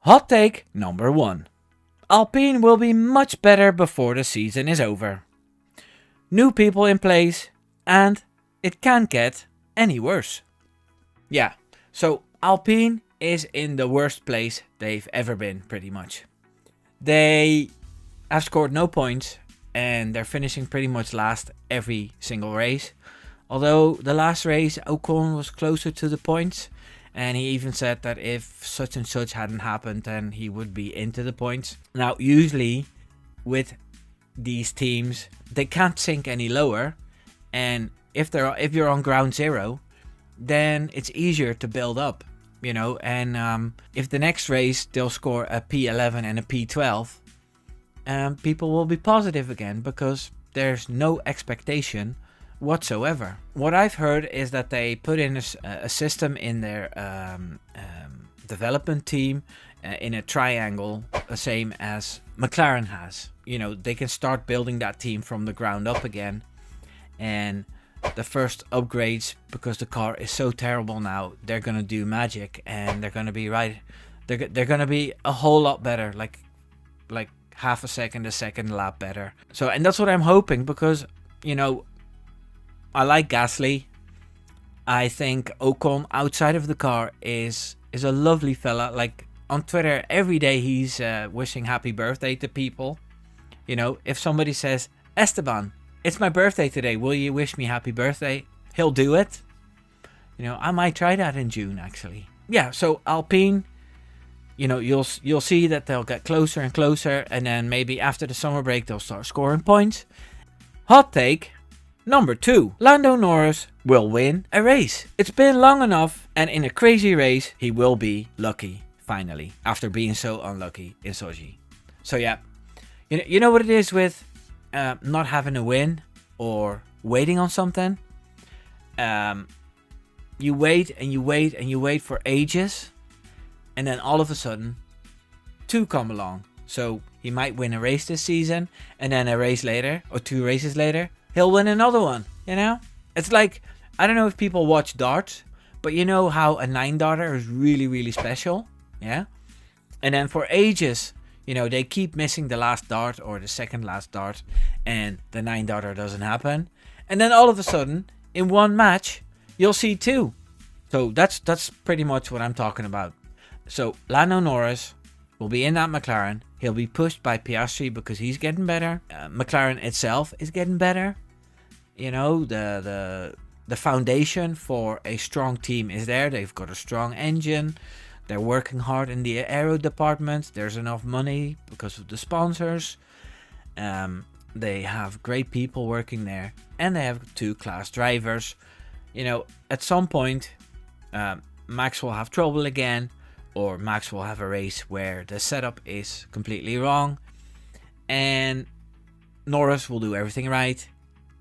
Hot take number 1. Alpine will be much better before the season is over. New people in place, and it can't get any worse. Yeah, so Alpine is in the worst place they've ever been, pretty much. They have scored no points, and they're finishing pretty much last every single race. Although the last race, Ocon was closer to the points, and he even said that if such and such hadn't happened, then he would be into the points. Now, usually with these teams, they can't sink any lower, and if you're on ground zero, then it's easier to build up, you know. And if the next race they'll score a P11 and a P12, people will be positive again because there's no expectation whatsoever. What I've heard is that they put in a system in their development team in a triangle, the same as McLaren has. You know, they can start building that team from the ground up again. And the first upgrades, because the car is so terrible now, they're gonna do magic, and they're gonna be right. They're gonna be a whole lot better, like half a second lap better. So, and that's what I'm hoping, because, you know, I like Gasly. I think Ocon outside of the car is a lovely fella. Like on Twitter, every day he's wishing happy birthday to people. You know, if somebody says, Esteban, it's my birthday today, will you wish me happy birthday? He'll do it. You know, I might try that in June, actually. Yeah, so Alpine, you know, you'll see that they'll get closer and closer, and then maybe after the summer break they'll start scoring points. Hot take number 2. Lando Norris will win a race. It's been long enough, and in a crazy race he will be lucky, finally, after being so unlucky in Sochi. So yeah, you know what it is with not having a win or waiting on something. You wait and you wait and you wait for ages, and then all of a sudden 2 come along. So he might win a race this season, and then a race later or 2 races later he'll win another one. You know, it's like, I don't know if people watch darts, but you know how a 9 darter is really, really special. Yeah, and then for ages, you know, they keep missing the last dart or the second last dart, and the 9 darter doesn't happen. And then all of a sudden, in one match, you'll see 2. So that's pretty much what I'm talking about. So Lando Norris will be in that McLaren. He'll be pushed by Piastri because he's getting better. McLaren itself is getting better. You know, the foundation for a strong team is there. They've got a strong engine. They're working hard in the aero department. There's enough money because of the sponsors. They have great people working there, and they have 2 class drivers. You know, at some point, Max will have trouble again, or Max will have a race where the setup is completely wrong, and Norris will do everything right,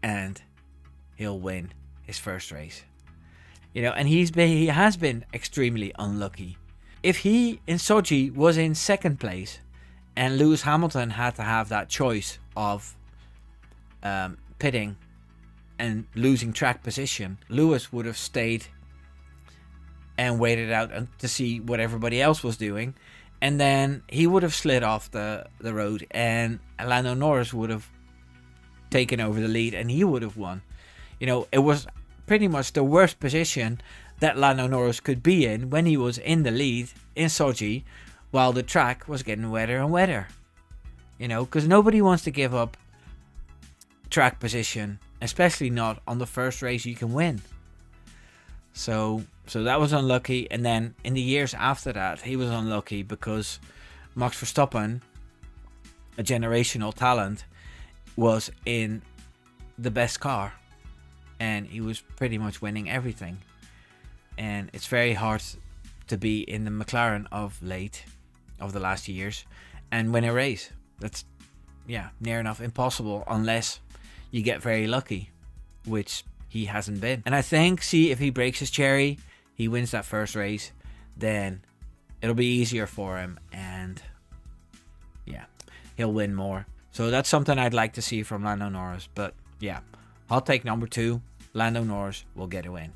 and he'll win his first race. You know, and he has been extremely unlucky. If he in Sochi was in second place, and Lewis Hamilton had to have that choice of pitting and losing track position, Lewis would have stayed and waited out to see what everybody else was doing, and then he would have slid off the road, and Lando Norris would have taken over the lead, and he would have won. You know, it was pretty much the worst position that Lando Norris could be in when he was in the lead in Sochi, while the track was getting wetter and wetter. You know, because nobody wants to give up track position, especially not on the first race you can win. So that was unlucky, and then in the years after that, he was unlucky because Max Verstappen, a generational talent, was in the best car, and he was pretty much winning everything. And it's very hard to be in the McLaren of the last years and win a race. That's, yeah, near enough impossible unless you get very lucky, which he hasn't been. And I think, see, if he breaks his cherry, he wins that first race, then it'll be easier for him, and yeah, he'll win more. So that's something I'd like to see from Lando Norris. But yeah, hot take number 2, Lando Norris will get a win.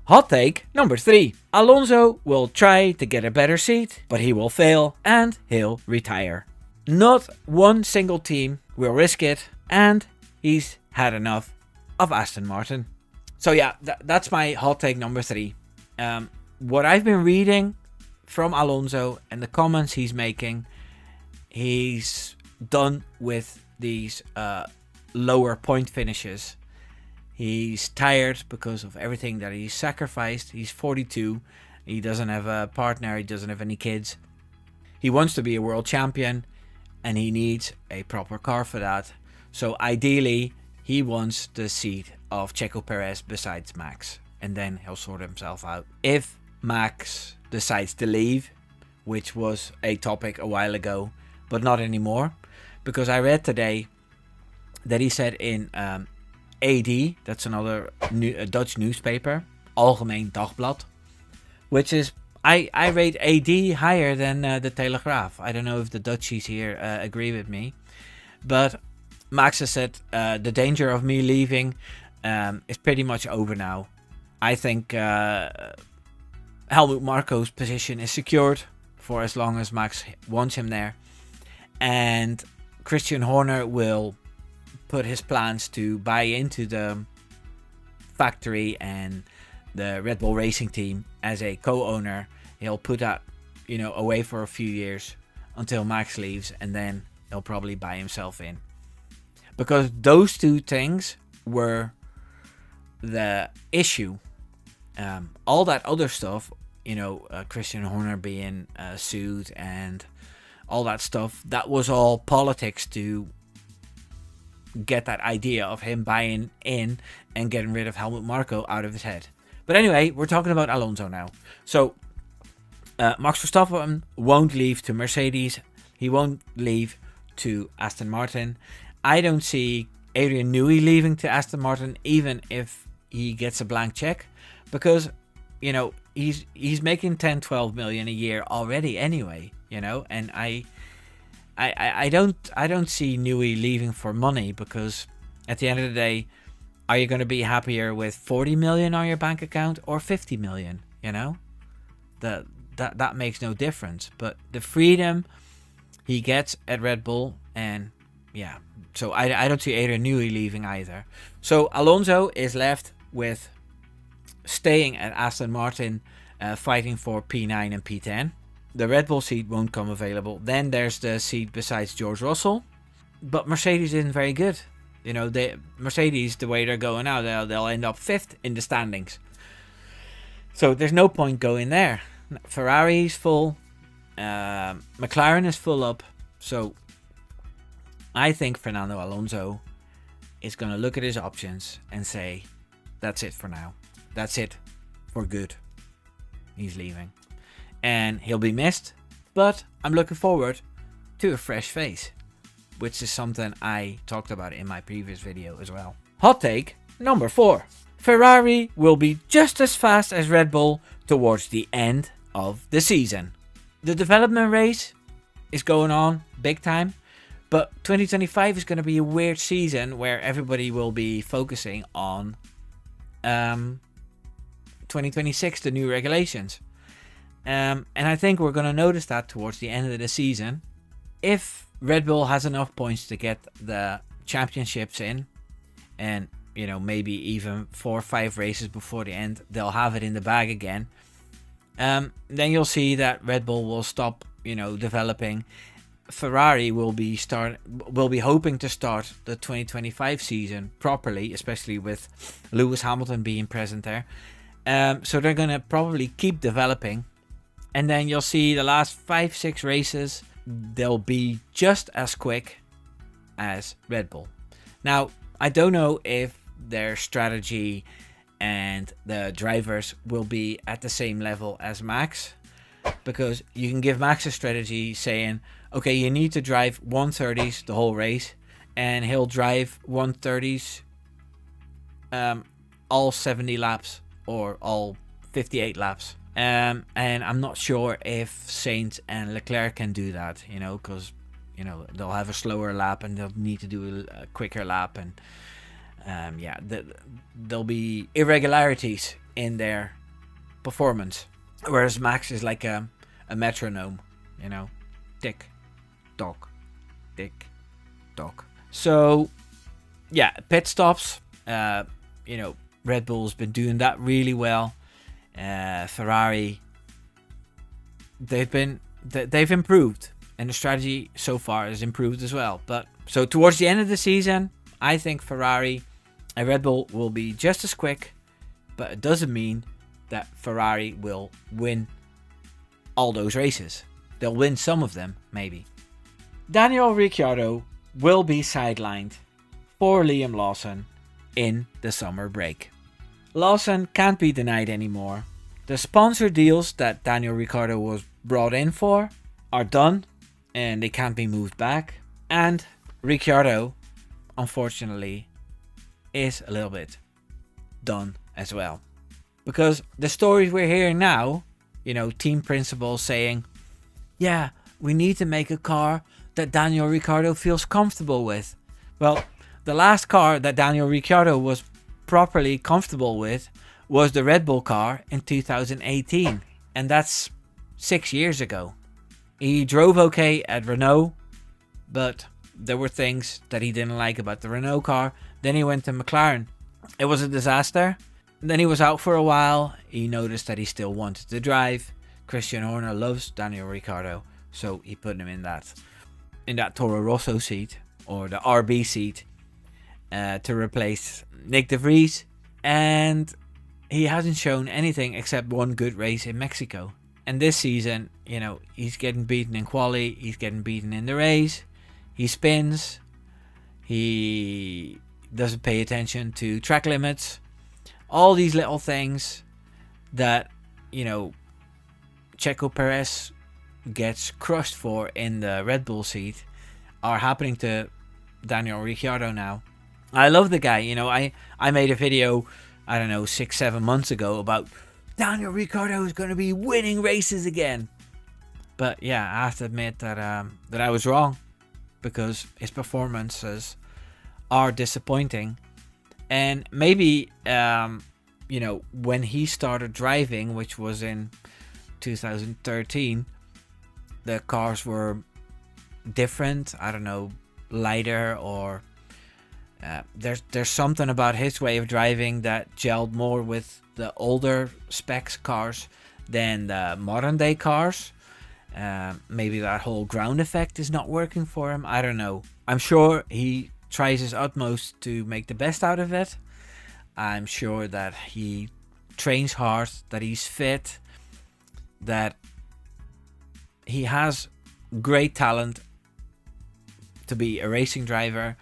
Hot take number 3. Alonso will try to get a better seat, but he will fail and he'll retire. Not one single team will risk it, and he's had enough of Aston Martin. So yeah, that's my hot take number 3. What I've been reading from Alonso and the comments he's making, he's done with these lower point finishes. He's tired because of everything that he's sacrificed. He's 42. He doesn't have a partner. He doesn't have any kids. He wants to be a world champion, and he needs a proper car for that. So ideally, he wants the seat of Checo Perez besides Max, and then he'll sort himself out. If Max decides to leave, which was a topic a while ago, but not anymore, because I read today that he said in AD, that's another Dutch newspaper, Algemeen Dagblad, which is, I rate AD higher than the Telegraaf. I don't know if the Dutchies here agree with me, but Max has said the danger of me leaving is pretty much over now. I think Helmut Marko's position is secured for as long as Max wants him there, and Christian Horner will put his plans to buy into the factory and the Red Bull Racing team as a co-owner. He'll put that, away for a few years until Max leaves, and then he'll probably buy himself in. Because those two things were the issue. All that other stuff, Christian Horner being sued and all that stuff, that was all politics to get that idea of him buying in and getting rid of Helmut Marko out of his head. But anyway, we're talking about Alonso now. So Max Verstappen won't leave to Mercedes. He won't leave to Aston Martin. I don't see Adrian Newey leaving to Aston Martin, even if he gets a blank check, because he's making 10-12 million a year already anyway, and I don't see Newey leaving for money, because at the end of the day, are you going to be happier with 40 million on your bank account or 50 million? That makes no difference. But the freedom he gets at Red Bull, and yeah, so I don't see Adrian Newey leaving either. So Alonso is left with staying at Aston Martin, fighting for P9 and P10. The Red Bull seat won't come available. Then there's the seat besides George Russell. But Mercedes isn't very good. Mercedes, the way they're going now, they'll end up 5th in the standings. So there's no point going there. Ferrari's full. McLaren is full up. So I think Fernando Alonso is going to look at his options and say, that's it for now. That's it for good. He's leaving. And he'll be missed, but I'm looking forward to a fresh face, which is something I talked about in my previous video as well. Hot take number 4. Ferrari will be just as fast as Red Bull towards the end of the season. The development race is going on big time, but 2025 is going to be a weird season where everybody will be focusing on 2026, the new regulations. And I think we're going to notice that towards the end of the season. If Red Bull has enough points to get the championships in, and maybe even 4 or 5 races before the end, they'll have it in the bag again. Then you'll see that Red Bull will stop, developing. Ferrari will be hoping to start the 2025 season properly, especially with Lewis Hamilton being present there. So they're going to probably keep developing. And then you'll see the last 5-6 races, they'll be just as quick as Red Bull. Now, I don't know if their strategy and the drivers will be at the same level as Max, because you can give Max a strategy saying, okay, you need to drive 130s the whole race, and he'll drive 130s all 70 laps or all 58 laps. And I'm not sure if Sainz and Leclerc can do that, because they'll have a slower lap and they'll need to do a quicker lap, and there'll be irregularities in their performance. Whereas Max is like a metronome, you know, tick, tock, tick, tock. So yeah, pit stops. You know, Red Bull's been doing that really well. Ferrari, they've improved, and the strategy so far has improved as well. But so towards the end of the season, I think Ferrari and Red Bull will be just as quick, but it doesn't mean that Ferrari will win all those races. They'll win some of them, maybe. Daniel Ricciardo will be sidelined for Liam Lawson in the summer break. Lawson can't be denied anymore. The sponsor deals that Daniel Ricciardo was brought in for are done, and they can't be moved back. And Ricciardo, unfortunately, is a little bit done as well. Because the stories we're hearing now, you know, team principals saying, yeah, we need to make a car that Daniel Ricciardo feels comfortable with. Well, the last car that Daniel Ricciardo was properly comfortable with was the Red Bull car in 2018. And that's 6 years ago. He drove okay at Renault, but there were things that he didn't like about the Renault car. Then he went to McLaren. It was a disaster. Then he was out for a while. He noticed that he still wanted to drive. Christian Horner loves Daniel Ricciardo, so he put him in that Toro Rosso seat, or the RB seat, to replace Nick de Vries. And he hasn't shown anything except one good race in Mexico. And this season, you know, he's getting beaten in quali, he's getting beaten in the race, he spins, he doesn't pay attention to track limits. All these little things that, you know, Checo Perez gets crushed for in the Red Bull seat are happening to Daniel Ricciardo now. I love the guy. You know, I made a video, I don't know, 6-7 months ago about Daniel Ricciardo is going to be winning races again. But yeah, I have to admit that I was wrong, because his performances are disappointing. And maybe, you know, when he started driving, which was in 2013, the cars were different. I don't know, lighter, or there's something about his way of driving that gelled more with the older specs cars than the modern day cars. Maybe that whole ground effect is not working for him. I don't know. I'm sure he tries his utmost to make the best out of it. I'm sure that he trains hard, that he's fit, that he has great talent to be a racing driver.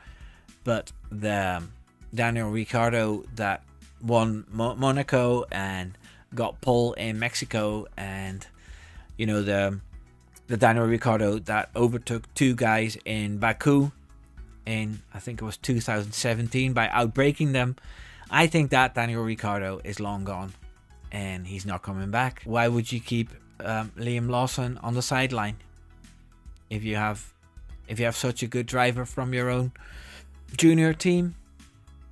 But the Daniel Ricciardo that won Monaco and got pole in Mexico, and, you know, the Daniel Ricciardo that overtook two guys in Baku in, I think it was 2017, by outbraking them. I think that Daniel Ricciardo is long gone, and he's not coming back. Why would you keep Liam Lawson on the sideline if you have such a good driver from your own junior team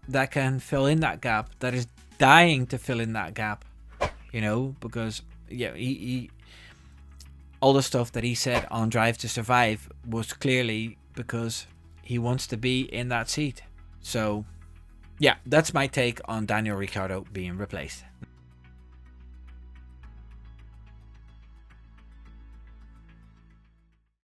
that can fill in that gap, that is dying to fill in that gap? You know, because yeah, he all the stuff that he said on Drive to Survive was clearly because he wants to be in that seat. So yeah, that's my take on Daniel Ricciardo being replaced.